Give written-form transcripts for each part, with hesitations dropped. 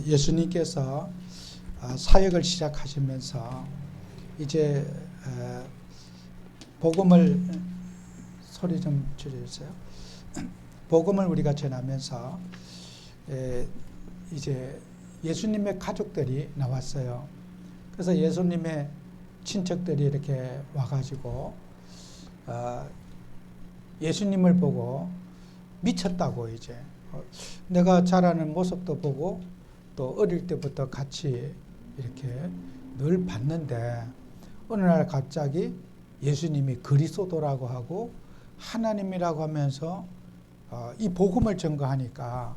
예수님께서 사역을 시작하시면서 이제 복음을 소리 좀 줄여주세요. 복음을 우리가 전하면서 이제 예수님의 가족들이 나왔어요. 그래서 예수님의 친척들이 이렇게 와가지고 예수님을 보고 미쳤다고 이제 내가 자라는 모습도 보고 또 어릴 때부터 같이 이렇게 늘 봤는데 어느 날 갑자기 예수님이 그리스도라고 하고 하나님이라고 하면서 이 복음을 전거하니까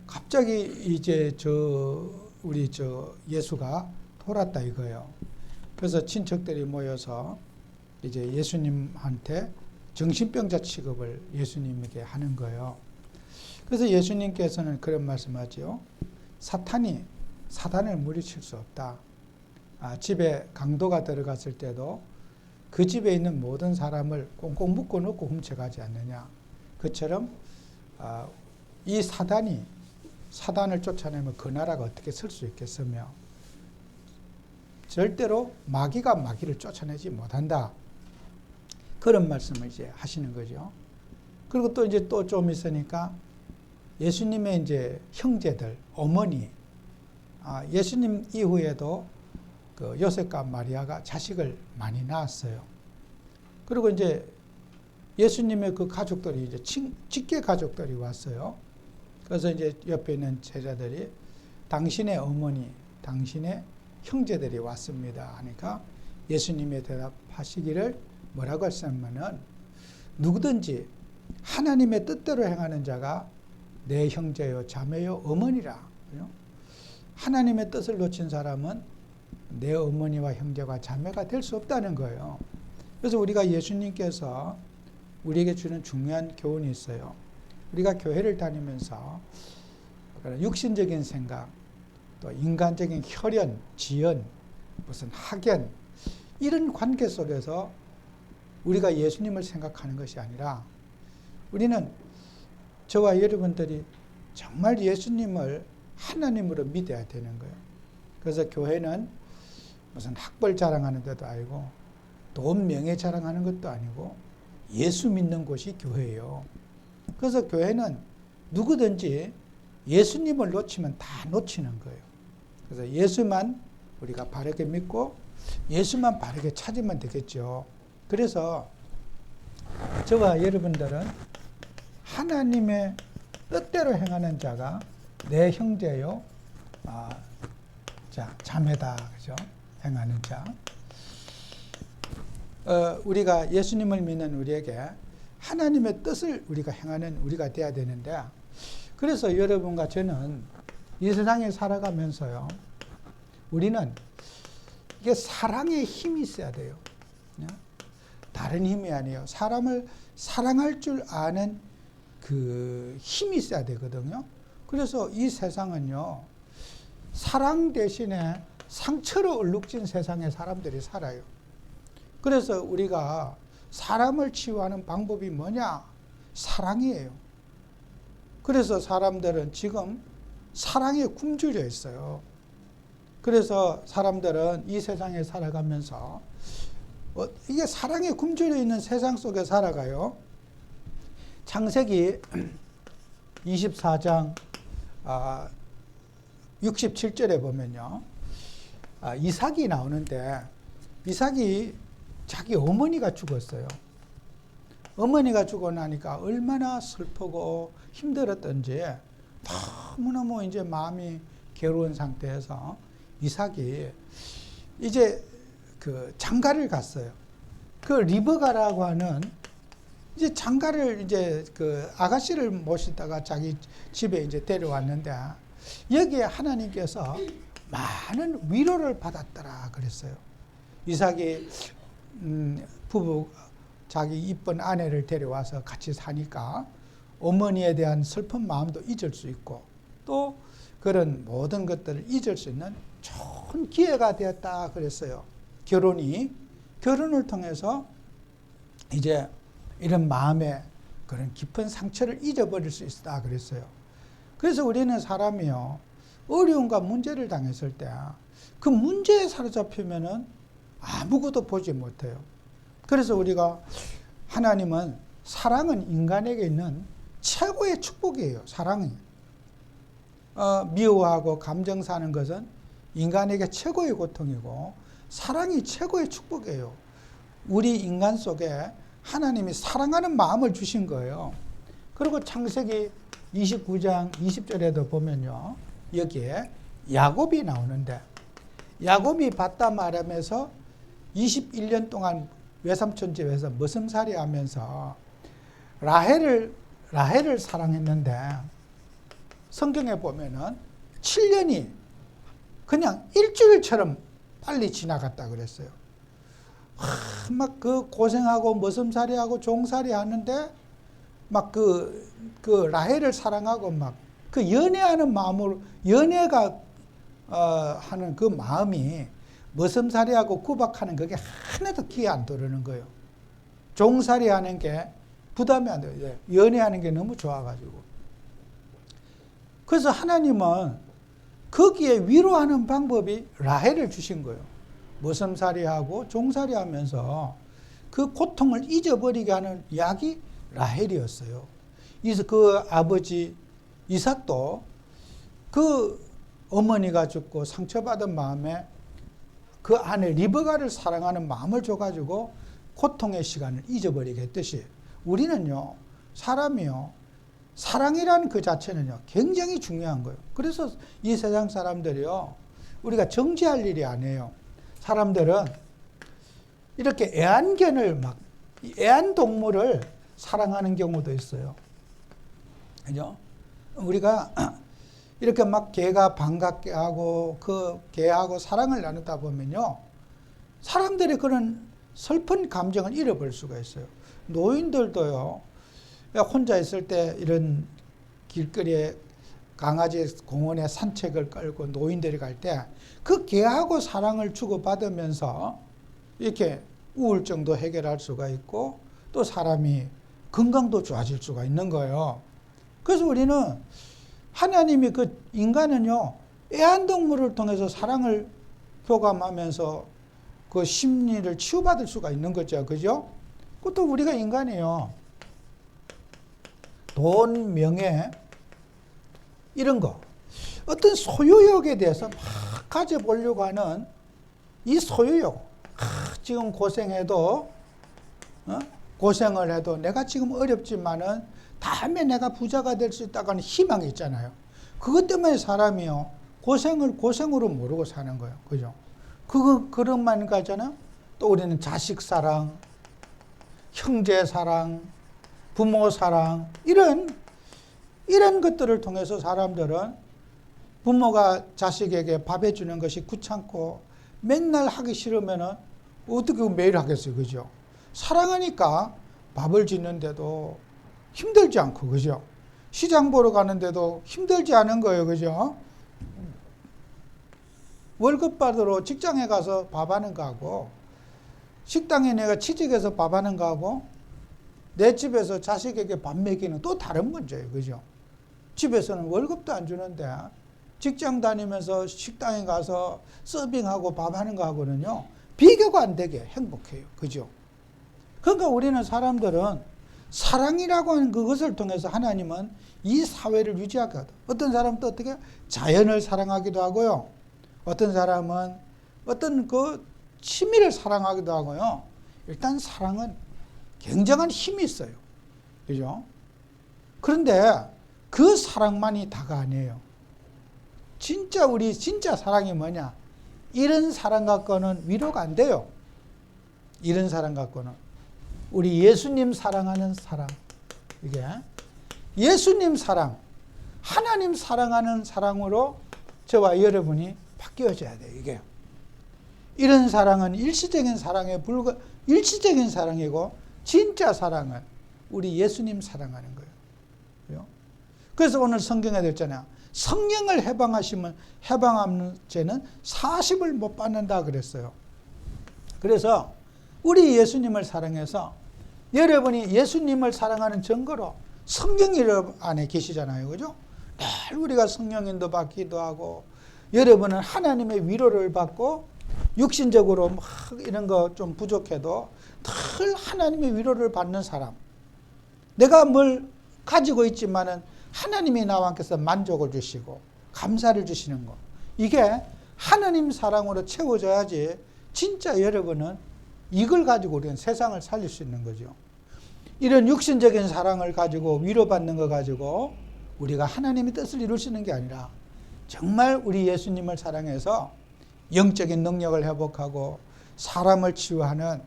갑자기 이제 우리 예수가 돌았다 이거예요. 그래서 친척들이 모여서 이제 예수님한테 정신병자 취급을 예수님에게 하는 거예요. 그래서 예수님께서는 그런 말씀하죠. 사단을 물리칠 수 없다. 집에 강도가 들어갔을 때도 그 집에 있는 모든 사람을 꽁꽁 묶어 놓고 훔쳐가지 않느냐. 그처럼 이 사단을 쫓아내면 그 나라가 어떻게 설 수 있겠으며 절대로 마귀가 마귀를 쫓아내지 못한다. 그런 말씀을 이제 하시는 거죠. 그리고 또 이제 또 좀 있으니까 예수님의 이제 형제들, 어머니, 예수님 이후에도 그 요셉과 마리아가 자식을 많이 낳았어요. 그리고 이제 예수님의 그 가족들이 이제 직계 가족들이 왔어요. 그래서 이제 옆에 있는 제자들이 당신의 어머니, 당신의 형제들이 왔습니다 하니까 예수님의 대답하시기를 뭐라고 했냐면은 누구든지 하나님의 뜻대로 행하는 자가 내 형제요 자매요 어머니라. 하나님의 뜻을 놓친 사람은 내 어머니와 형제와 자매가 될 수 없다는 거예요. 그래서 우리가 예수님께서 우리에게 주는 중요한 교훈이 있어요. 우리가 교회를 다니면서 육신적인 생각, 또 인간적인 혈연, 지연, 무슨 학연 이런 관계 속에서 우리가 예수님을 생각하는 것이 아니라 우리는 저와 여러분들이 정말 예수님을 하나님으로 믿어야 되는 거예요. 그래서 교회는 무슨 학벌 자랑하는 데도 아니고 돈 명예 자랑하는 것도 아니고 예수 믿는 곳이 교회예요. 그래서 교회는 누구든지 예수님을 놓치면 다 놓치는 거예요. 그래서 예수만 우리가 바르게 믿고 예수만 바르게 찾으면 되겠죠. 그래서 저와 여러분들은 하나님의 뜻대로 행하는 자가 내 형제요, 자매다, 그죠? 행하는 자. 우리가 예수님을 믿는 우리에게 하나님의 뜻을 우리가 행하는 우리가 돼야 되는데, 그래서 여러분과 저는 이 세상에 살아가면서요, 우리는 이게 사랑의 힘이 있어야 돼요. 다른 힘이 아니에요. 사람을 사랑할 줄 아는 그 힘이 있어야 되거든요. 그래서 이 세상은요, 사랑 대신에 상처로 얼룩진 세상에 사람들이 살아요. 그래서 우리가 사람을 치유하는 방법이 뭐냐? 사랑이에요. 그래서 사람들은 지금 사랑에 굶주려 있어요. 그래서 사람들은 이 세상에 살아가면서 이게 사랑에 굶주려 있는 세상 속에 살아가요. 창세기 24장 67절에 보면요, 이삭이 나오는데 이삭이 자기 어머니가 죽었어요. 어머니가 죽고 나니까 얼마나 슬프고 힘들었던지 너무너무 이제 마음이 괴로운 상태에서 이삭이 이제 그 장가를 갔어요. 그 리브가라고 하는 이제 장가를 이제 그 아가씨를 모시다가 자기 집에 이제 데려왔는데 여기에 하나님께서 많은 위로를 받았더라 그랬어요. 이삭이 부부 자기 이쁜 아내를 데려와서 같이 사니까 어머니에 대한 슬픈 마음도 잊을 수 있고 또 그런 모든 것들을 잊을 수 있는 좋은 기회가 되었다 그랬어요. 결혼을 통해서 이제 이런 마음의 그런 깊은 상처를 잊어버릴 수 있다 그랬어요. 그래서 우리는 사람이요, 어려움과 문제를 당했을 때 그 문제에 사로잡히면은 아무것도 보지 못해요. 그래서 우리가 하나님은 사랑은 인간에게 있는 최고의 축복이에요. 사랑이. 미워하고 감정 사는 것은 인간에게 최고의 고통이고 사랑이 최고의 축복이에요. 우리 인간 속에 하나님이 사랑하는 마음을 주신 거예요. 그리고 창세기 29장 20절에도 보면요, 여기에 야곱이 나오는데, 야곱이 바다 아람에서 21년 동안 외삼촌 집에서 머슴살이 하면서 라헬을 사랑했는데, 성경에 보면은 7년이 그냥 일주일처럼 빨리 지나갔다 그랬어요. 막 그 고생하고 머슴살이하고 종살이 하는데 막 그 라헬을 사랑하고 막 그 연애하는 마음으로, 연애가 하는 그 마음이 머슴살이하고 구박하는 그게 하나도 귀에 안 들어오는 거예요. 종살이 하는 게 부담이 안 돼요. 연애하는 게 너무 좋아가지고. 그래서 하나님은 거기에 위로하는 방법이 라헬을 주신 거예요. 머슴살이하고 종살이 하면서 그 고통을 잊어버리게 하는 약이 라헬이었어요. 그래서 그 아버지 이삭도 그 어머니가 죽고 상처받은 마음에 그 아내 리브가를 사랑하는 마음을 줘가지고 고통의 시간을 잊어버리게 했듯이, 우리는요, 사람이요, 사랑이라는 그 자체는요, 굉장히 중요한 거예요. 그래서 이 세상 사람들이요, 우리가 정지할 일이 아니에요. 사람들은 이렇게 애완동물을 사랑하는 경우도 있어요. 그죠? 우리가 이렇게 막 개가 반갑게 하고 그 개하고 사랑을 나누다 보면요, 사람들의 그런 슬픈 감정을 잃어버릴 수가 있어요. 노인들도요, 혼자 있을 때 이런 길거리에 강아지 공원에 산책을 끌고 노인들이 갈 때 그 개하고 사랑을 주고받으면서 이렇게 우울증도 해결할 수가 있고 또 사람이 건강도 좋아질 수가 있는 거예요. 그래서 우리는 하나님이 그 인간은요, 애완동물을 통해서 사랑을 교감하면서 그 심리를 치유받을 수가 있는 거죠. 그죠? 그것도 우리가 인간이에요. 돈, 명예, 이런 거. 어떤 소유욕에 대해서 막 가져보려고 하는 이 소유욕. 지금 고생해도, 고생을 해도 내가 지금 어렵지만은 다음에 내가 부자가 될 수 있다고 하는 희망이 있잖아요. 그것 때문에 사람이요, 고생을 고생으로 모르고 사는 거예요. 그죠? 그런 만 가잖아. 또 우리는 자식 사랑, 형제 사랑, 부모 사랑, 이런 것들을 통해서 사람들은 부모가 자식에게 밥 해주는 것이 귀찮고 맨날 하기 싫으면은 어떻게 매일 하겠어요. 그죠? 사랑하니까 밥을 짓는데도 힘들지 않고, 그죠? 시장 보러 가는데도 힘들지 않은 거예요. 그죠? 월급 받으러 직장에 가서 밥하는 거하고, 식당에 내가 취직해서 밥하는 거하고, 내 집에서 자식에게 밥 먹이는 또 다른 문제예요. 그죠? 집에서는 월급도 안 주는데 직장 다니면서 식당에 가서 서빙하고 밥하는 거하고는요, 비교가 안 되게 행복해요. 그죠? 그러니까 우리는 사람들은 사랑이라고 하는 그것을 통해서 하나님은 이 사회를 유지하거든. 어떤 사람은 또 어떻게 자연을 사랑하기도 하고요. 어떤 사람은 어떤 그 취미를 사랑하기도 하고요. 일단 사랑은 굉장한 힘이 있어요. 그죠? 그런데 그 사랑만이 다가 아니에요. 진짜 사랑이 뭐냐? 이런 사랑 갖고는 위로가 안 돼요. 이런 사랑 갖고는. 우리 예수님 사랑하는 사랑. 이게 예수님 사랑, 하나님 사랑하는 사랑으로 저와 여러분이 바뀌어져야 돼요. 이게. 이런 사랑은 일시적인 사랑이고 진짜 사랑은 우리 예수님 사랑하는 거예요. 그래서 오늘 성경에 됐잖아요. 성령을 해방하시면 해방하는 죄는 40을 못 받는다 그랬어요. 그래서 우리 예수님을 사랑해서 여러분이 예수님을 사랑하는 증거로 성령이 여러분 안에 계시잖아요. 그죠? 늘 우리가 성령인도 받기도 하고, 여러분은 하나님의 위로를 받고 육신적으로 막 이런 거 좀 부족해도 늘 하나님의 위로를 받는 사람. 내가 뭘 가지고 있지만은 하나님이 나와 함께서 만족을 주시고 감사를 주시는 거. 이게 하나님 사랑으로 채워져야지 진짜 여러분은 이걸 가지고 우리는 세상을 살릴 수 있는 거죠. 이런 육신적인 사랑을 가지고 위로받는 거 가지고 우리가 하나님의 뜻을 이룰 수 있는 게 아니라 정말 우리 예수님을 사랑해서 영적인 능력을 회복하고 사람을 치유하는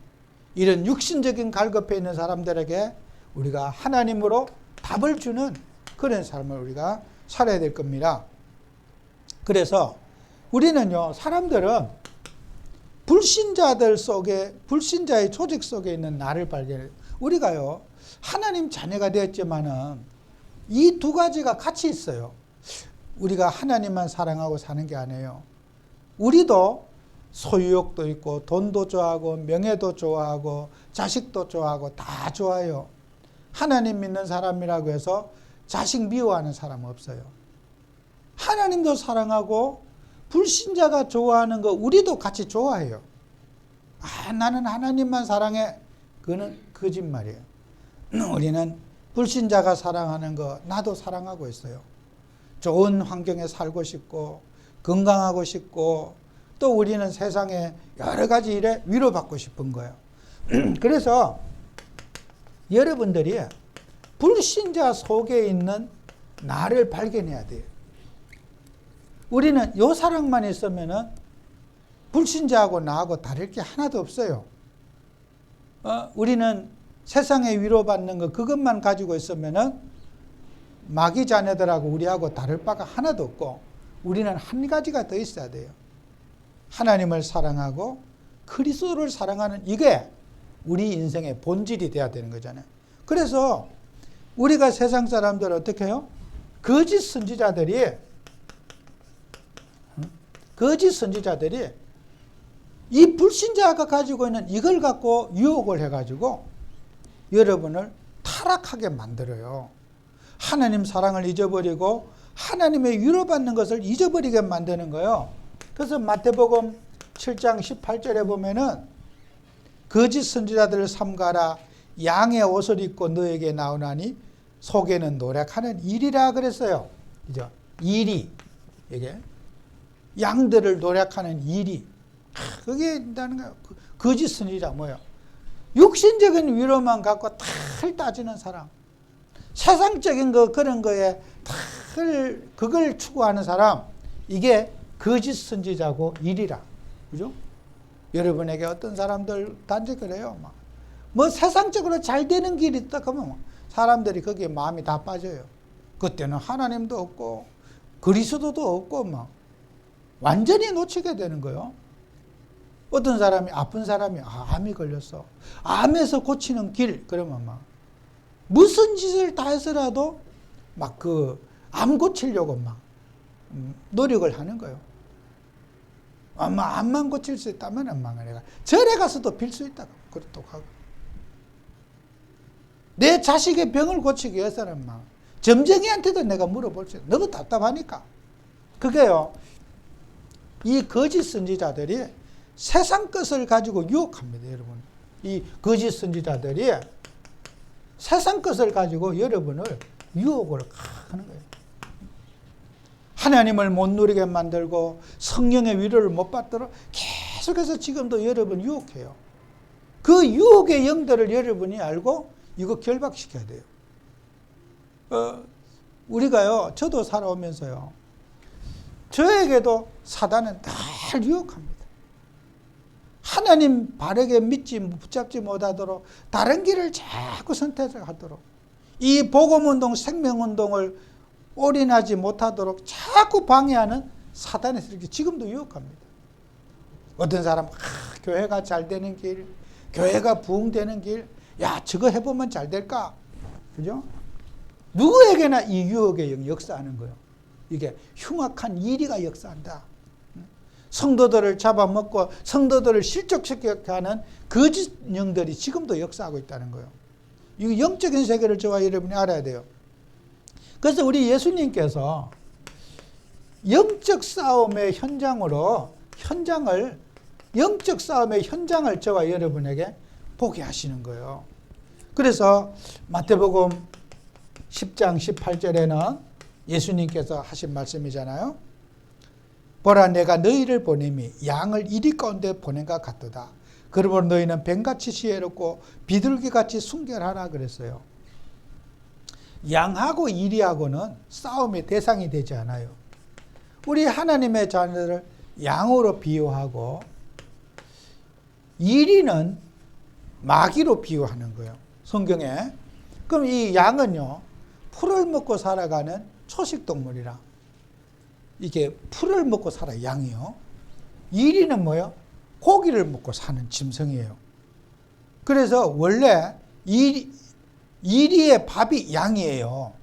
이런 육신적인 갈급해 있는 사람들에게 우리가 하나님으로 답을 주는 그런 삶을 우리가 살아야 될 겁니다. 그래서 우리는요, 사람들은 불신자들 속에, 불신자의 조직 속에 있는 나를 발견해요. 우리가요, 하나님 자녀가 되었지만은 이 두 가지가 같이 있어요. 우리가 하나님만 사랑하고 사는 게 아니에요. 우리도 소유욕도 있고, 돈도 좋아하고, 명예도 좋아하고, 자식도 좋아하고, 다 좋아요. 하나님 믿는 사람이라고 해서 자식 미워하는 사람 없어요. 하나님도 사랑하고, 불신자가 좋아하는 거 우리도 같이 좋아해요. 나는 하나님만 사랑해. 그거는 거짓말이에요. 우리는 불신자가 사랑하는 거 나도 사랑하고 있어요. 좋은 환경에 살고 싶고 건강하고 싶고 또 우리는 세상에 여러 가지 일에 위로받고 싶은 거예요. 그래서 여러분들이 불신자 속에 있는 나를 발견해야 돼요. 우리는 요 사랑만 있으면은 불신자하고 나하고 다를 게 하나도 없어요. 우리는 세상에 위로받는 거 그것만 가지고 있으면은 마귀 자녀들하고 우리하고 다를 바가 하나도 없고 우리는 한 가지가 더 있어야 돼요. 하나님을 사랑하고 그리스도를 사랑하는 이게 우리 인생의 본질이 돼야 되는 거잖아요. 그래서 우리가 세상 사람들은 어떻게 해요? 거짓 선지자들이 이 불신자가 가지고 있는 이걸 갖고 유혹을 해가지고 여러분을 타락하게 만들어요. 하나님 사랑을 잊어버리고 하나님의 위로받는 것을 잊어버리게 만드는 거예요. 그래서 마태복음 7장 18절에 보면은 거짓 선지자들을 삼가라. 양의 옷을 입고 너에게 나오나니 속에는 노력하는 일이라 그랬어요. 그죠? 일이. 이게 양들을 노력하는 일이. 그게 있다는 거예요. 거짓 선지자 뭐예요? 육신적인 위로만 갖고 탁 따지는 사람. 세상적인 거 그런 거에 탁 그걸 추구하는 사람. 이게 거짓 선지자고 일이라. 그죠? 여러분에게 어떤 사람들 단지 그래요. 뭐 세상적으로 잘 되는 길이 있다 그러면 사람들이 거기에 마음이 다 빠져요. 그때는 하나님도 없고 그리스도도 없고 막 완전히 놓치게 되는 거예요. 어떤 사람이 아픈 사람이 암이 걸렸어. 암에서 고치는 길 그러면 막 무슨 짓을 다 해서라도 막 그 암 고치려고 막 노력을 하는 거예요. 아마 암만 고칠 수 있다면 암만 내가 절에 가서도 빌 수 있다고 그렇다고 하고 내 자식의 병을 고치기 위해서는 막 점쟁이한테도 내가 물어볼 수 있어요. 너무 답답하니까. 그게요. 이 거짓 선지자들이 세상 것을 가지고 유혹합니다, 여러분. 이 거짓 선지자들이 세상 것을 가지고 여러분을 유혹을 하는 거예요. 하나님을 못 누리게 만들고 성령의 위로를 못 받도록 계속해서 지금도 여러분 유혹해요. 그 유혹의 영들을 여러분이 알고 이거 결박시켜야 돼요. 우리가요, 저도 살아오면서요, 저에게도 사단은 늘 유혹합니다. 하나님 바르게 믿지 붙잡지 못하도록 다른 길을 자꾸 선택하도록 이 복음운동 생명운동을 올인하지 못하도록 자꾸 방해하는 사단의 세력이 지금도 유혹합니다. 어떤 사람 교회가 잘 되는 길, 교회가 부흥되는 길, 야 저거 해보면 잘 될까? 그죠? 누구에게나 이 유혹의 영이 역사하는 거예요. 이게 흉악한 이리가 역사한다. 성도들을 잡아먹고 성도들을 실족시키게 하는 거짓 영들이 지금도 역사하고 있다는 거예요. 이 영적인 세계를 저와 여러분이 알아야 돼요. 그래서 우리 예수님께서 영적 싸움의 영적 싸움의 현장을 저와 여러분에게 보게 하시는 거예요. 그래서 마태복음 10장 18절에는 예수님께서 하신 말씀이잖아요. 보라, 내가 너희를 보냄이 양을 이리 가운데 보낸 것 같도다. 그러므로 너희는 뱀같이 지혜롭고 비둘기같이 순결하라 그랬어요. 양하고 이리하고는 싸움의 대상이 되지 않아요. 우리 하나님의 자녀들을 양으로 비유하고 이리는 마귀로 비유하는 거예요. 성경에. 그럼 이 양은요, 풀을 먹고 살아가는 초식동물이라. 이게 풀을 먹고 살아요, 양이요. 이리는 뭐예요? 고기를 먹고 사는 짐승이에요. 그래서 원래 이리의 밥이 양이에요.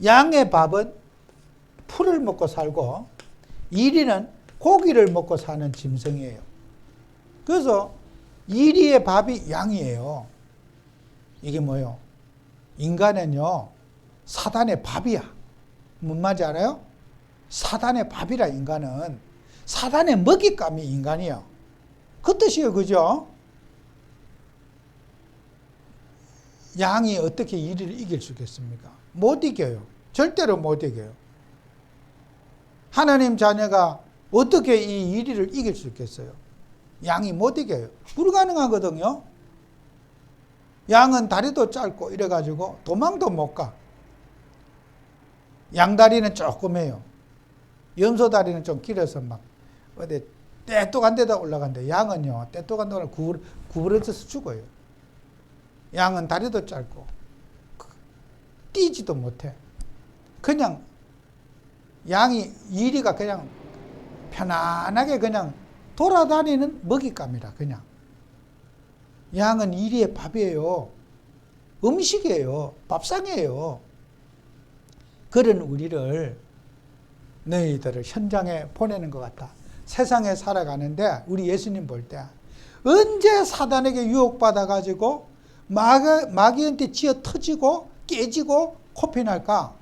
양의 밥은 풀을 먹고 살고 이리는 고기를 먹고 사는 짐승이에요. 그래서 이리의 밥이 양이에요. 이게 뭐예요? 인간은요, 사단의 밥이야. 뭔 말인지 알아요? 사단의 밥이라. 인간은 사단의 먹잇감이 인간이야. 그 뜻이에요. 그죠? 양이 어떻게 이리를 이길 수 있겠습니까? 못 이겨요. 절대로 못 이겨요. 하나님 자녀가 어떻게 이 이리를 이길 수 있겠어요? 양이 못 이겨요. 불가능하거든요. 양은 다리도 짧고 이래가지고 도망도 못 가. 양다리는 조그매요. 염소다리는 좀 길어서 막 어디 떼똑한 데다 올라간대. 양은요, 떼똑한 데다 구부러져서 죽어요. 양은 다리도 짧고 뛰지도 못해. 그냥 양이 이리가 그냥 편안하게 그냥 돌아다니는 먹잇감이라. 그냥 양은 이리의 밥이에요. 음식이에요. 밥상이에요. 그런 우리를, 너희들을 현장에 보내는 것 같다. 세상에 살아가는데 우리 예수님 볼 때 언제 사단에게 유혹받아가지고 마귀한테 지어 터지고 깨지고 코피 날까?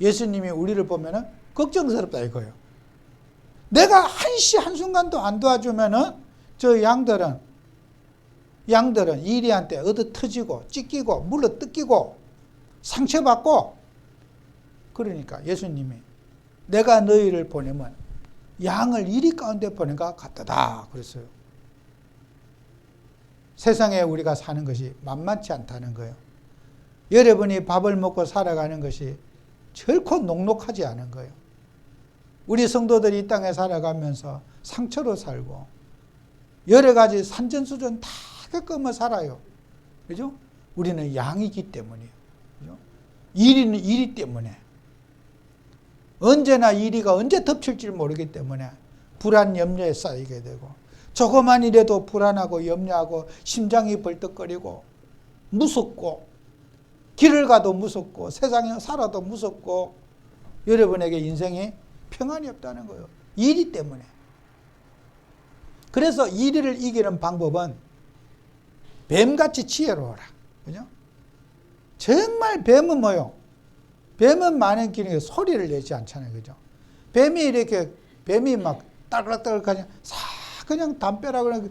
예수님이 우리를 보면은 걱정스럽다 이거예요. 내가 한순간도 안 도와주면은 저 양들은 이리한테 얻어 터지고 찢기고 물러 뜯기고 상처받고. 그러니까 예수님이 내가 너희를 보내면 양을 이리 가운데 보낸 것 같다 그랬어요. 세상에 우리가 사는 것이 만만치 않다는 거예요. 여러분이 밥을 먹고 살아가는 것이 결코 녹록하지 않은 거예요. 우리 성도들이 이 땅에 살아가면서 상처로 살고 여러 가지 산전수전 다 겪으며 살아요. 그죠? 우리는 양이기 때문이에요. 그죠? 이리는 이리 때문에. 언제나 이리가 언제 덮칠지 모르기 때문에 불안 염려에 쌓이게 되고 조그만 일에도 불안하고 염려하고 심장이 벌떡거리고 무섭고 길을 가도 무섭고 세상에 살아도 무섭고 여러분에게 인생이 평안이 없다는 거예요. 이리 때문에. 그래서 이리를 이기는 방법은 뱀같이 지혜로워라. 그죠? 정말 뱀은 뭐요? 뱀은 많은 기능에 소리를 내지 않잖아요. 그죠? 뱀이 막 딸깍딸깍 그냥 그냥 담벼락을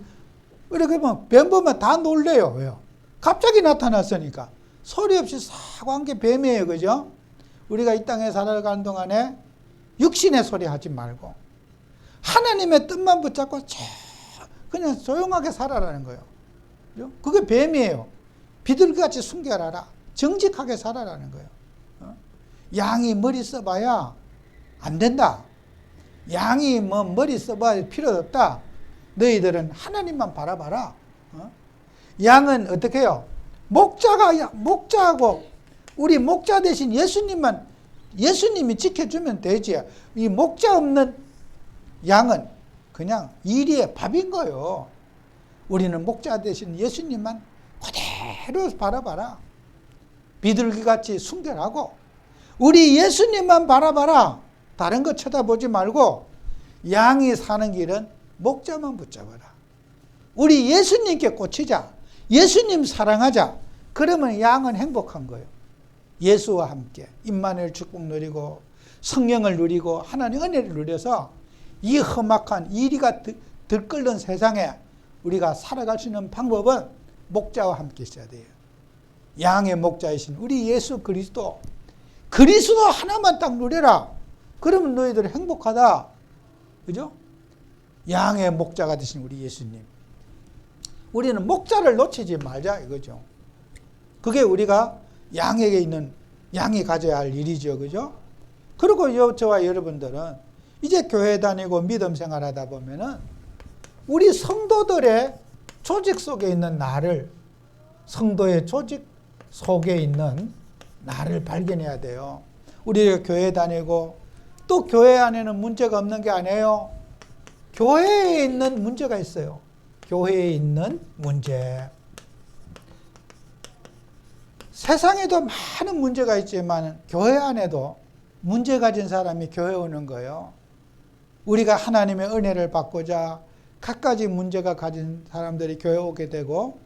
이렇게 보면 뱀 보면 다 놀래요. 왜요? 갑자기 나타났으니까. 소리 없이 싹 한 게 뱀이에요. 그죠? 우리가 이 땅에 살아가는 동안에 육신의 소리 하지 말고 하나님의 뜻만 붙잡고 그냥 조용하게 살아라는 거예요. 그죠? 그게 뱀이에요. 비둘기같이 순결하라. 정직하게 살아라는 거예요. 양이 머리 써봐야 안 된다. 양이 뭐 머리 써봐야 필요 없다. 너희들은 하나님만 바라봐라. 양은 어떻게 해요? 목자하고 우리 목자 대신 예수님이 지켜주면 되지. 이 목자 없는 양은 그냥 이리의 밥인 거예요. 우리는 목자 대신 예수님만 그대로 바라봐라. 비둘기같이 순결하고 우리 예수님만 바라봐라. 다른 거 쳐다보지 말고 양이 사는 길은 목자만 붙잡아라. 우리 예수님께 꽂히자. 예수님 사랑하자. 그러면 양은 행복한 거예요. 예수와 함께 임마누엘 축복 누리고 성령을 누리고 하나님 은혜를 누려서 이 험악한 이리가 들끓는 세상에 우리가 살아갈 수 있는 방법은 목자와 함께 있어야 돼요. 양의 목자이신 우리 예수 그리스도 하나만 딱 누려라. 그러면 너희들 행복하다. 그죠? 양의 목자가 되신 우리 예수님. 우리는 목자를 놓치지 말자 이거죠. 그게 우리가 양에게 있는 양이 가져야 할 일이죠. 그죠? 그리고 저와 여러분들은 이제 교회 다니고 믿음 생활하다 보면은 우리 성도들의 조직 속에 있는 나를, 성도의 조직 속에 있는 나를 발견해야 돼요. 우리가 교회 다니고 또 교회 안에는 문제가 없는 게 아니에요. 교회에 있는 문제가 있어요. 교회에 있는 문제. 세상에도 많은 문제가 있지만 교회 안에도 문제 가진 사람이 교회 오는 거예요. 우리가 하나님의 은혜를 받고자 갖가지 문제가 가진 사람들이 교회 오게 되고,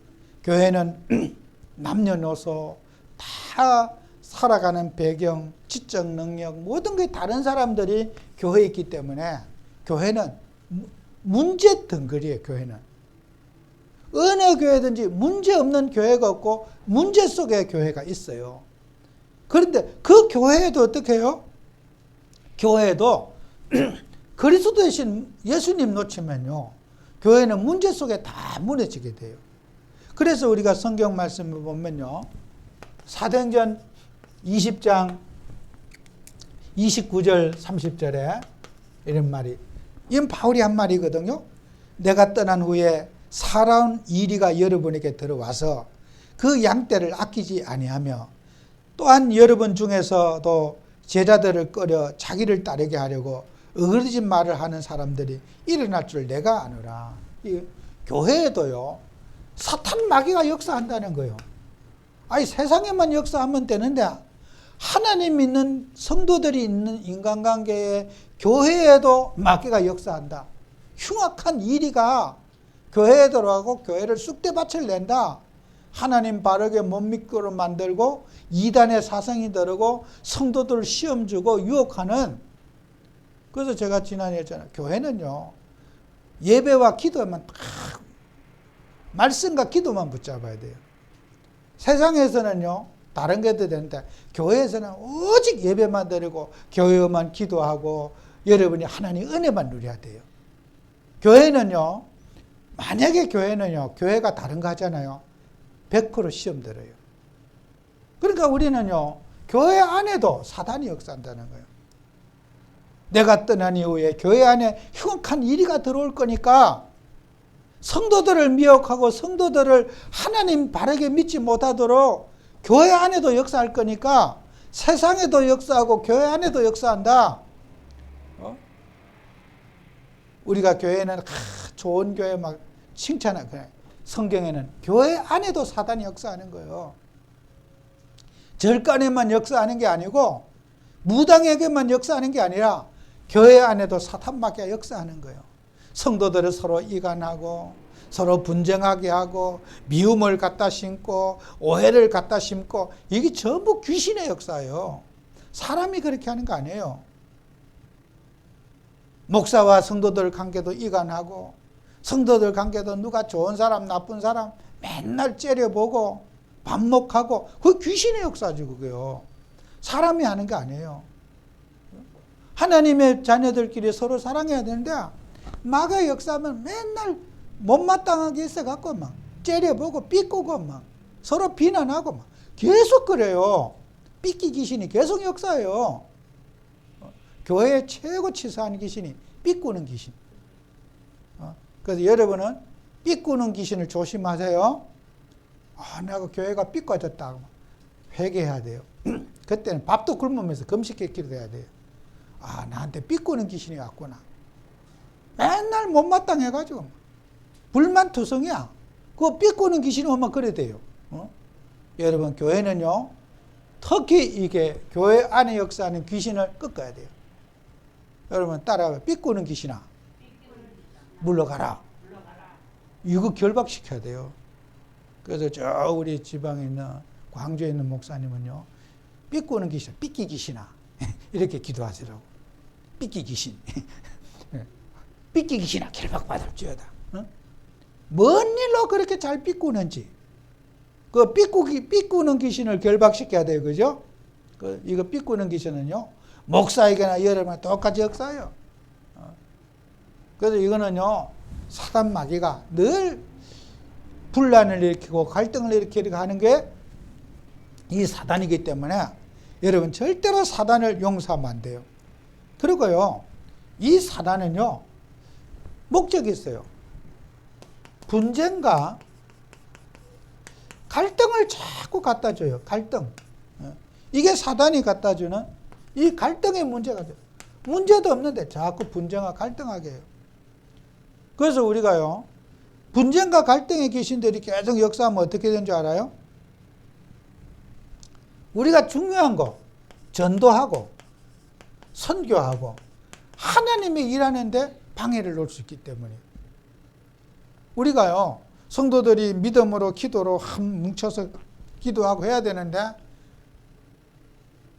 교회는 남녀노소 다 살아가는 배경, 지적 능력 모든 게 다른 사람들이 교회에 있기 때문에 교회는 문제 덩어리예요. 교회는 어느 교회든지 문제 없는 교회가 없고 문제 속에 교회가 있어요. 그런데 그 교회에도 어떻게 해요? 교회도 그리스도 대신 예수님 놓치면요, 교회는 문제 속에 다 무너지게 돼요. 그래서 우리가 성경 말씀을 보면요, 사도행전 20장 29절 30절에 이런 말이, 이건 바울이 한 말이거든요. 내가 떠난 후에 살아온 이리가 여러분에게 들어와서 그 양떼를 아끼지 아니하며 또한 여러분 중에서도 제자들을 끌어 자기를 따르게 하려고 어그러진 말을 하는 사람들이 일어날 줄 내가 아노라. 이 교회에도요, 사탄 마귀가 역사한다는 거예요. 아니, 세상에만 역사하면 되는데 하나님 믿는 성도들이 있는 인간관계에 교회에도 마귀가 역사한다. 흉악한 이리가 교회에 들어가고 교회를 쑥대밭을 낸다. 하나님 바르게 못 믿도록 만들고 이단의 사상이 들어오고 성도들을 시험 주고 유혹하는. 그래서 제가 지난해 했잖아요. 교회는요, 예배와 기도만 딱 말씀과 기도만 붙잡아야 돼요. 세상에서는요, 다른 게도 되는데 교회에서는 오직 예배만 드리고 교회만 기도하고 여러분이 하나님 은혜만 누려야 돼요. 교회는요, 만약에 교회가 다른 거 하잖아요. 100% 시험 들어요. 그러니까 우리는요, 교회 안에도 사단이 역사한다는 거예요. 내가 떠난 이후에 교회 안에 흉악한 이리가 들어올 거니까 성도들을 미혹하고 성도들을 하나님 바르게 믿지 못하도록 교회 안에도 역사할 거니까 세상에도 역사하고 교회 안에도 역사한다. 우리가 교회는 좋은 교회 막 칭찬하고, 성경에는 교회 안에도 사단이 역사하는 거예요. 절간에만 역사하는 게 아니고 무당에게만 역사하는 게 아니라 교회 안에도 사탄 마귀가 역사하는 거예요. 성도들을 서로 이간하고 서로 분쟁하게 하고 미움을 갖다 심고 오해를 갖다 심고, 이게 전부 귀신의 역사예요. 사람이 그렇게 하는 거 아니에요. 목사와 성도들 관계도 이간하고 성도들 관계도 누가 좋은 사람 나쁜 사람 맨날 째려보고 반목하고, 그게 귀신의 역사죠. 그게요, 사람이 하는 게 아니에요. 하나님의 자녀들끼리 서로 사랑해야 되는데 마귀의 역사하면 맨날 못마땅하게 있어갖고 막 째려보고 삐꾸고 막 서로 비난하고 막 계속 그래요. 삐끼 귀신이 계속 역사해요. 교회의 최고 치사한 귀신이 삐꾸는 귀신. 그래서 여러분은 삐꾸는 귀신을 조심하세요. 내가 교회가 삐꿔졌다. 회개해야 돼요. 그때는 밥도 굶으면서 금식해 기도해야 돼요. 나한테 삐꾸는 귀신이 왔구나. 맨날 못마땅해가지고 불만투성이야. 그거 삐꾸는 귀신이 오면 그래 돼요. 여러분, 교회는요, 특히 이게 교회 안에 역사하는 귀신을 꺾어야 돼요. 여러분 따라와요. 삐꾸는 귀신아, 물러가라. 이거 결박시켜야 돼요. 그래서 저 우리 지방에 있는 광주에 있는 목사님은요, 삐꾸는 귀신, 삐끼 귀신아. 이렇게 기도하시라고. 삐끼 귀신. 삐끼 귀신아, 결박받을지어다. 뭔 일로 그렇게 잘 삐꾸는지. 그 삐꾸는 귀신을 결박시켜야 돼요. 그죠? 이거 삐꾸는 귀신은요, 목사에게나 여러분과 똑같이 역사예요. 그래서 이거는요, 사단 마귀가 늘 분란을 일으키고 갈등을 일으키고 하는 게 이 사단이기 때문에 여러분 절대로 사단을 용서하면 안 돼요. 그리고요, 이 사단은요, 목적이 있어요. 분쟁과 갈등을 자꾸 갖다 줘요. 갈등. 이게 사단이 갖다 주는 이 갈등의 문제가 돼요. 문제도 없는데 자꾸 분쟁과 갈등하게 해요. 그래서 우리가요, 분쟁과 갈등의 귀신들이 계속 역사하면 어떻게 되는 줄 알아요? 우리가 중요한 거, 전도하고, 선교하고, 하나님이 일하는데 방해를 놓을 수 있기 때문이에요. 우리가요, 성도들이 믿음으로 기도로 뭉쳐서 기도하고 해야 되는데,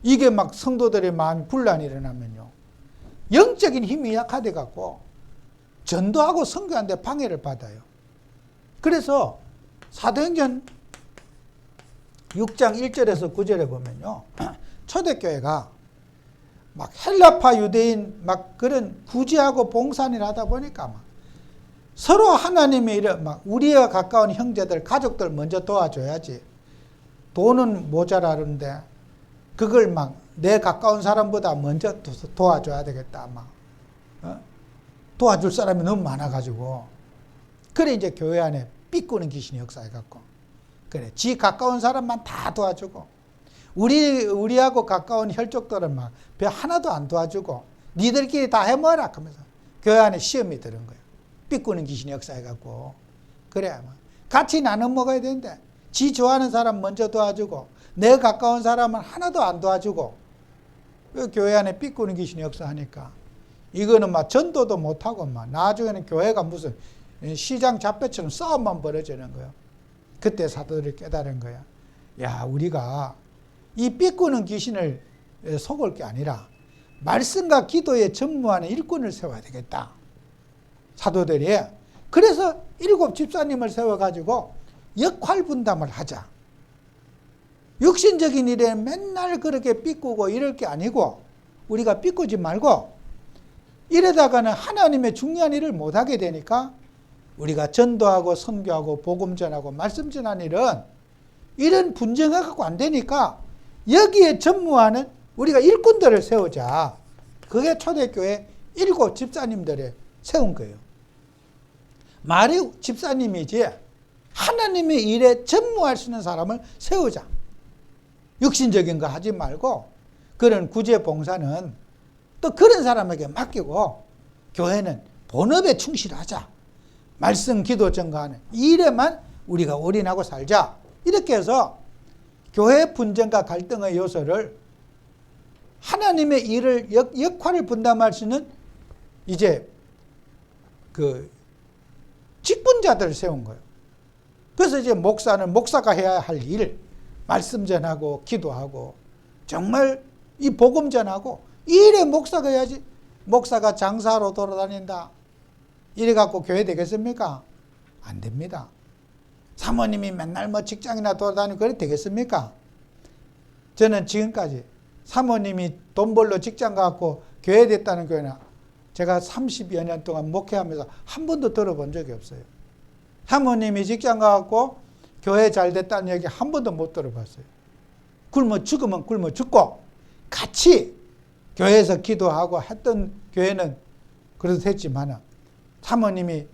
이게 막 성도들의 마음이 분란이 일어나면요, 영적인 힘이 약화돼 갖고 전도하고 선교하는데 방해를 받아요. 그래서 사도행전 6장 1절에서 9절에 보면요, 초대교회가 막 헬라파 유대인 막 그런 구제하고 봉사를 하다 보니까 막 서로 하나님의 일을 막 우리와 가까운 형제들, 가족들 먼저 도와줘야지. 돈은 모자라는데 그걸 막 내 가까운 사람보다 먼저 도와줘야 되겠다. 막 도와줄 사람이 너무 많아가지고, 그래 이제 교회 안에 삐꾸는 귀신이 역사해갖고, 그래 지 가까운 사람만 다 도와주고, 우리하고 가까운 혈족들은 막 별 하나도 안 도와주고, 니들끼리 다 해먹어라 하면서 교회 안에 시험이 드는 거예요. 삐꾸는 귀신이 역사해갖고. 그래 막 같이 나눠 먹어야 되는데 지 좋아하는 사람 먼저 도와주고, 내 가까운 사람은 하나도 안 도와주고, 교회 안에 삐꾸는 귀신이 역사하니까 이거는 막 전도도 못하고 막 나중에는 교회가 무슨 시장 잡배처럼 싸움만 벌어지는 거예요. 그때 사도들이 깨달은 거야. 야, 우리가 이 삐꾸는 귀신을 속을 게 아니라 말씀과 기도에 전무하는 일꾼을 세워야 되겠다. 사도들이. 그래서 7 집사님을 세워가지고 역할 분담을 하자. 육신적인 일에 맨날 그렇게 삐꾸고 이럴 게 아니고, 우리가 삐꾸지 말고, 이러다가는 하나님의 중요한 일을 못하게 되니까 우리가 전도하고 선교하고 복음 전하고 말씀 전하는 일은 이런 분쟁을 갖고 안 되니까 여기에 전무하는 우리가 일꾼들을 세우자. 그게 초대교회 7 집사님들이 세운 거예요. 말이 집사님이지 하나님의 일에 전무할 수 있는 사람을 세우자. 육신적인 거 하지 말고 그런 구제 봉사는 또 그런 사람에게 맡기고, 교회는 본업에 충실하자. 말씀 기도 전가하는 이 일에만 우리가 올인하고 살자. 이렇게 해서 교회 분쟁과 갈등의 요소를 하나님의 일을 역할을 분담할 수 있는 이제 그 직분자들을 세운 거예요. 그래서 이제 목사는 목사가 해야 할 일, 말씀 전하고 기도하고 정말 이 복음 전하고 이 일에 목사가 해야지. 목사가 장사로 돌아다닌다 이래 갖고 교회 되겠습니까? 안 됩니다. 사모님이 맨날 뭐 직장이나 돌아다니고 그래 되겠습니까? 저는 지금까지 사모님이 돈 벌러 직장 가고 교회 됐다는 교회는 제가 30여 년 동안 목회하면서 한 번도 들어본 적이 없어요. 사모님이 직장 가고 교회 잘 됐다는 얘기 한 번도 못 들어봤어요. 굶어 죽으면 굶어 죽고 같이 교회에서 기도하고 했던 교회는 그래도 됐지만, 사모님이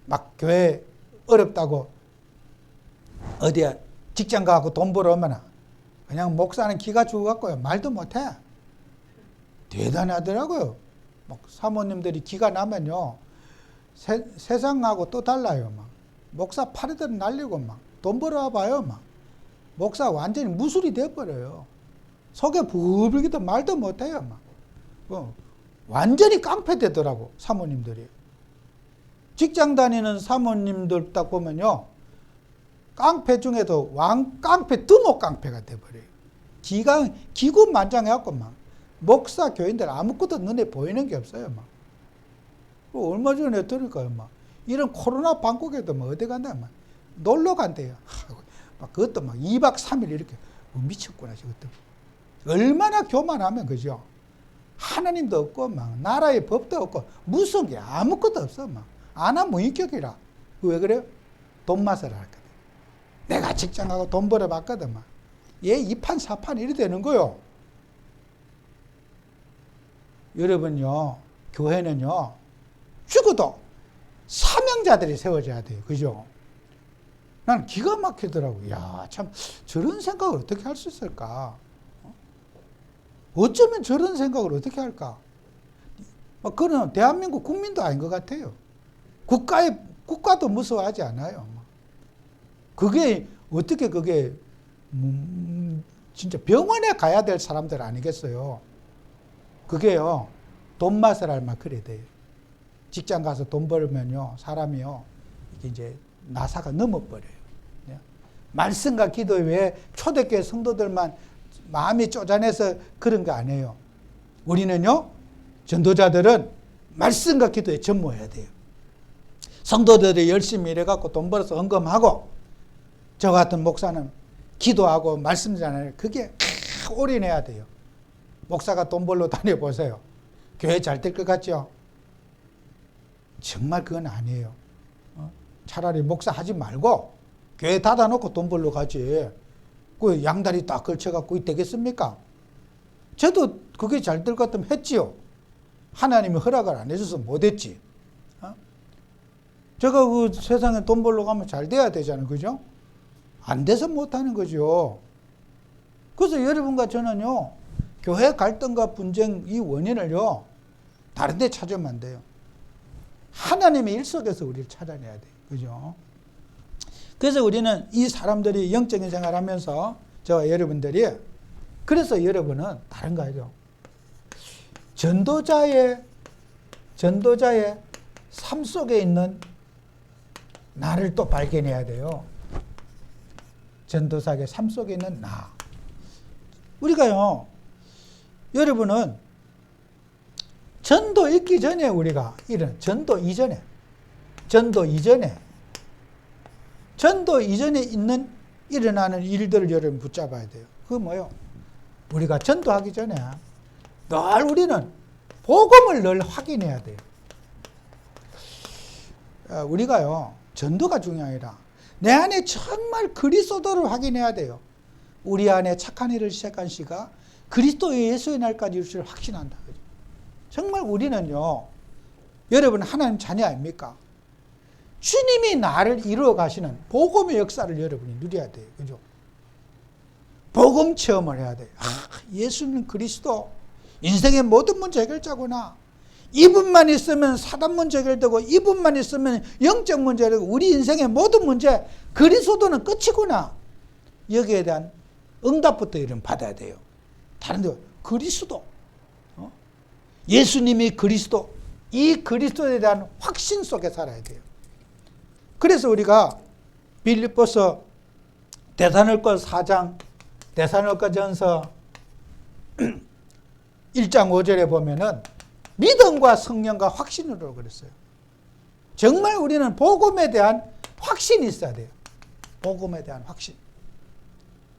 막 교회 어렵다고 어디야 직장 가고 돈 벌어 오면 그냥 목사는 기가 죽어갖고요 말도 못해. 대단하더라고요. 막 사모님들이 기가 나면요 세상하고 또 달라요. 막 목사 파리들 날리고 막 돈 벌어 봐요. 막 목사 완전히 무술이 돼버려요. 속에 부글부글 말도 못해요. 막 완전히 깡패 되더라고 사모님들이. 직장 다니는 사모님들 딱 보면요 깡패 중에도 깡패, 두목 깡패가 돼버려요. 기고만장해갖고 막 목사 교인들 아무것도 눈에 보이는 게 없어요. 막 얼마 전에 들을까요? 막 이런 코로나 방국에도 막 어디 간다 막 놀러 간대요. 막 그것도 막 2박 3일 이렇게 미쳤구나 저것도. 얼마나 교만하면 그죠? 하나님도 없고 막 나라의 법도 없고 무서운 게 아무것도 없어. 막 아나 무인격이라. 왜 그래요? 돈 맛을 알거든. 내가 직장 가고 돈 벌어봤거든. 막 얘 2판 4판 이래 되는 거요. 여러분요, 교회는요 죽어도 사명자들이 세워져야 돼요. 그죠? 난 기가 막히더라고. 야, 참 저런 생각을 어떻게 할 수 있을까? 어쩌면 저런 생각을 어떻게 할까? 그는 대한민국 국민도 아닌 것 같아요. 국가도 무서워하지 않아요. 그게 어떻게 그게 진짜 병원에 가야 될 사람들 아니겠어요? 그게요 돈 맛을 알면 그래 돼요. 직장 가서 돈 벌면요 사람이요 이제 나사가 넘어버려요. 말씀과 기도 외에 초대교회 성도들만 마음이 쪼잔해서 그런 거 아니에요. 우리는요 전도자들은 말씀과 기도에 전무해야 돼요. 성도들이 열심히 일해갖고 돈 벌어서 헌금하고 저 같은 목사는 기도하고 말씀 전하는 그게 올인해야 돼요. 목사가 돈 벌러 다녀보세요. 교회 잘 될 것 같죠? 정말 그건 아니에요. 차라리 목사 하지 말고 교회 닫아놓고 돈 벌러 가지. 그 양다리 딱 걸쳐갖고 되겠습니까? 저도 그게 잘 될 것 같으면 했지요. 하나님이 허락을 안 해줘서 못했지. 제가 그 세상에 돈 벌러 가면 잘 돼야 되잖아요. 그죠? 안 돼서 못하는 거죠. 그래서 여러분과 저는요, 교회 갈등과 분쟁 이 원인을요, 다른 데 찾으면 안 돼요. 하나님의 일 속에서 우리를 찾아내야 돼요. 그죠? 그래서 우리는 이 사람들이 영적인 생활을 하면서 저와 여러분들이 그래서 여러분은 다른 거죠. 전도자의 삶 속에 있는 나를 또 발견해야 돼요. 전도사의 삶 속에 있는 나. 우리가요, 여러분은 전도 있기 전에 우리가 전도 이전에 있는 일어나는 일들을 여러분 붙잡아야 돼요. 그게 뭐예요? 우리가 전도하기 전에 늘 우리는 복음을 늘 확인해야 돼요. 우리가요, 전도가 중요한 게 아니라 내 안에 정말 그리스도를 확인해야 돼요. 우리 안에 착한 일을 시작한 시가 그리스도의 예수의 날까지 이룰 줄 확신한다. 정말 우리는요, 여러분 하나님 자녀 아닙니까? 주님이 나를 이루어 가시는 복음의 역사를 여러분이 누려야 돼요. 그죠? 복음 체험을 해야 돼요. 예수는 그리스도, 인생의 모든 문제 해결자구나. 이분만 있으면 사단 문제 해결되고, 이분만 있으면 영적 문제 해결되고, 우리 인생의 모든 문제, 그리스도는 끝이구나. 여기에 대한 응답부터 이런 받아야 돼요. 다른 데 그리스도, 예수님이 그리스도, 이 그리스도에 대한 확신 속에 살아야 돼요. 그래서 우리가 빌립보서 데살로니가 4장, 데살로니가 전서 1장 5절에 보면은 믿음과 성령과 확신으로 그랬어요. 정말 우리는 복음에 대한 확신이 있어야 돼요. 복음에 대한 확신.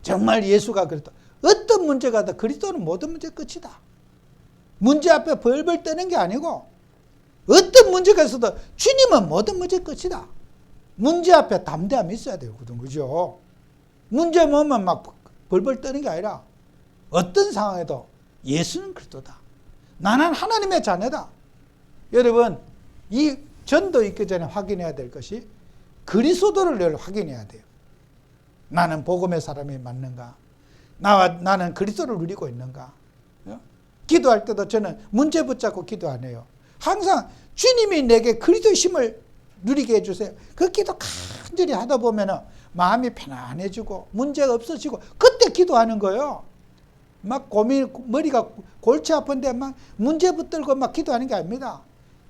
정말 예수가 그랬다. 어떤 문제가 다 그리스도는 모든 문제 끝이다. 문제 앞에 벌벌 떠는 게 아니고 어떤 문제가 있어도 주님은 모든 문제 끝이다. 문제 앞에 담대함이 있어야 돼요. 그죠? 문제 오면 막 벌벌 떠는 게 아니라 어떤 상황에도 예수는 그리스도다. 나는 하나님의 자녀다. 여러분, 이 전도 있기 전에 확인해야 될 것이 그리스도를 늘 확인해야 돼요. 나는 복음의 사람이 맞는가? 나는 그리스도를 누리고 있는가? 기도할 때도 저는 문제 붙잡고 기도 안 해요. 항상 주님이 내게 그리스도의 힘을 누리게 해주세요. 그 기도 간절히 하다 보면 마음이 편안해지고 문제가 없어지고 그때 기도하는 거예요. 막 머리가 골치 아픈데 막 문제 붙들고 막 기도하는 게 아닙니다.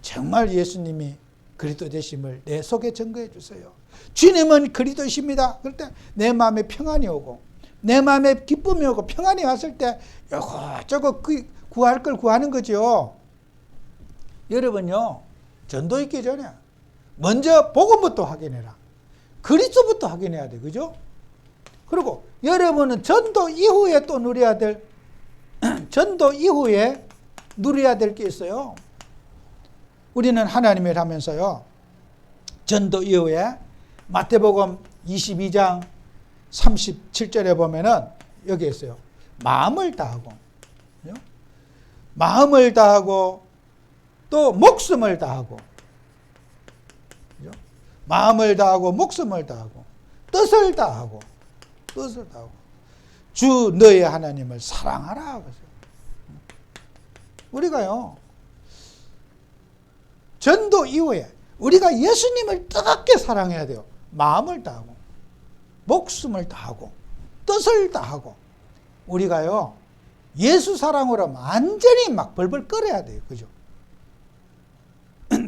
정말 예수님이 그리스도 되심을 내 속에 증거해 주세요. 주님은 그리스도이십니다. 그럴 때 내 마음에 평안이 오고 내 마음에 기쁨이 오고 평안이 왔을 때 이것저것 구할 걸 구하는 거죠. 여러분요, 전도 있기 전에 먼저 복음부터 확인해라. 그리스도부터 확인해야 돼. 그죠? 그리고 여러분은 전도 이후에 또 누려야 될 전도 이후에 누려야 될 게 있어요. 우리는 하나님을 하면서요, 전도 이후에 마태복음 22장 37절에 보면은 여기 있어요. 마음을 다하고, 마음을 다하고 또 목숨을 다하고, 마음을 다하고 목숨을 다하고 뜻을 다하고 주 너의 하나님을 사랑하라. 우리가요, 전도 이후에 우리가 예수님을 뜨겁게 사랑해야 돼요. 마음을 다하고 목숨을 다하고 뜻을 다하고 우리가요, 예수 사랑으로 완전히 막 벌벌 끓여야 돼요. 그죠?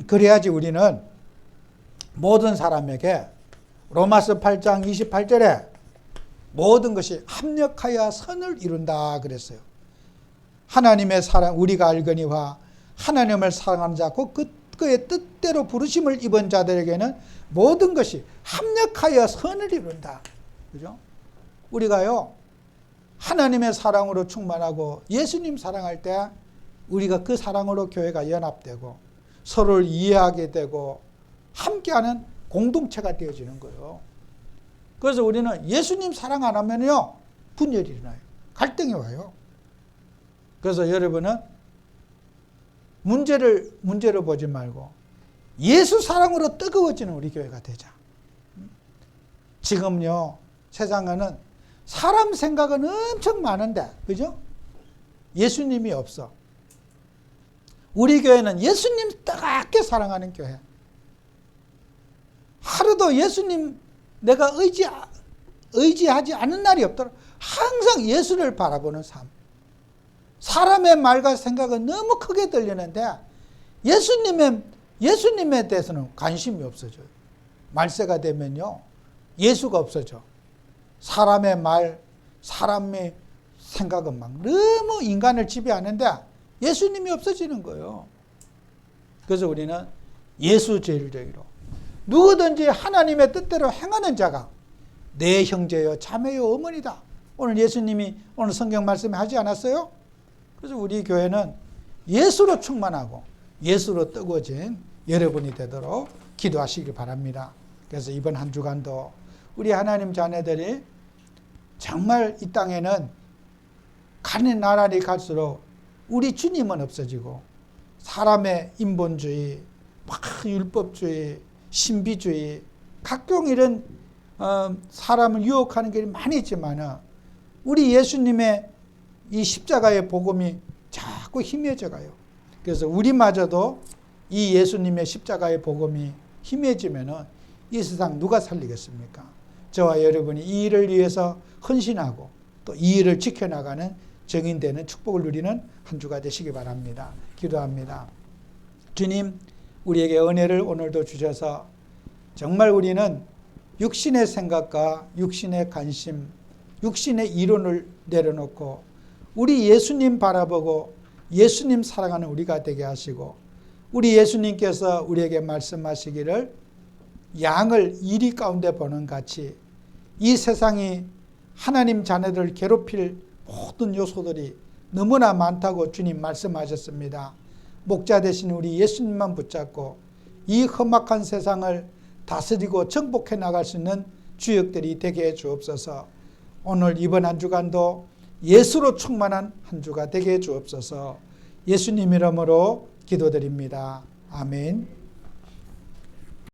그래야지 우리는 모든 사람에게 로마서 8장 28절에 모든 것이 합력하여 선을 이룬다 그랬어요. 하나님의 사랑 우리가 알거니와 하나님을 사랑하는 자 곧 그의 뜻대로 부르심을 입은 자들에게는 모든 것이 합력하여 선을 이룬다. 그죠? 우리가요, 하나님의 사랑으로 충만하고 예수님 사랑할 때 우리가 그 사랑으로 교회가 연합되고 서로를 이해하게 되고 함께하는 공동체가 되어지는 거예요. 그래서 우리는 예수님 사랑 안 하면요, 분열이 일어나요. 갈등이 와요. 그래서 여러분은 문제로 보지 말고 예수 사랑으로 뜨거워지는 우리 교회가 되자. 지금요, 세상에는 사람 생각은 엄청 많은데, 그죠? 예수님이 없어. 우리 교회는 예수님 뜨겁게 사랑하는 교회. 하루도 예수님 내가 의지하지 않은 날이 없도록 항상 예수를 바라보는 삶. 사람의 말과 생각은 너무 크게 들리는데 예수님에 대해서는 관심이 없어져요. 말세가 되면요, 예수가 없어져. 사람의 말, 사람의 생각은 막 너무 인간을 지배하는데 예수님이 없어지는 거예요. 그래서 우리는 예수제일주의로 누구든지 하나님의 뜻대로 행하는 자가 내 형제요 자매요 어머니다. 오늘 예수님이 오늘 성경 말씀에 하지 않았어요? 그래서 우리 교회는 예수로 충만하고 예수로 뜨거워진 여러분이 되도록 기도하시길 바랍니다. 그래서 이번 한 주간도 우리 하나님 자녀들이 정말 이 땅에는 가는 나날이 갈수록 우리 주님은 없어지고 사람의 인본주의, 율법주의, 신비주의, 각종 이런 사람을 유혹하는 게 많이 있지만 우리 예수님의 이 십자가의 복음이 자꾸 희미해져 가요. 그래서 우리마저도 이 예수님의 십자가의 복음이 희미해지면 이 세상 누가 살리겠습니까? 저와 여러분이 이 일을 위해서 헌신하고 또 이 일을 지켜나가는 증인되는 축복을 누리는 한 주가 되시기 바랍니다. 기도합니다. 주님, 우리에게 은혜를 오늘도 주셔서 정말 우리는 육신의 생각과 육신의 관심, 육신의 이론을 내려놓고 우리 예수님 바라보고 예수님 사랑하는 우리가 되게 하시고 우리 예수님께서 우리에게 말씀하시기를 양을 이리 가운데 보는 같이 이 세상이 하나님 자녀들을 괴롭힐 모든 요소들이 너무나 많다고 주님 말씀하셨습니다. 목자 되신 우리 예수님만 붙잡고 이 험악한 세상을 다스리고 정복해 나갈 수 있는 주역들이 되게 해 주옵소서. 오늘 이번 한 주간도 예수로 충만한 한 주가 되게 해 주옵소서. 예수님 이름으로 기도드립니다. 아멘.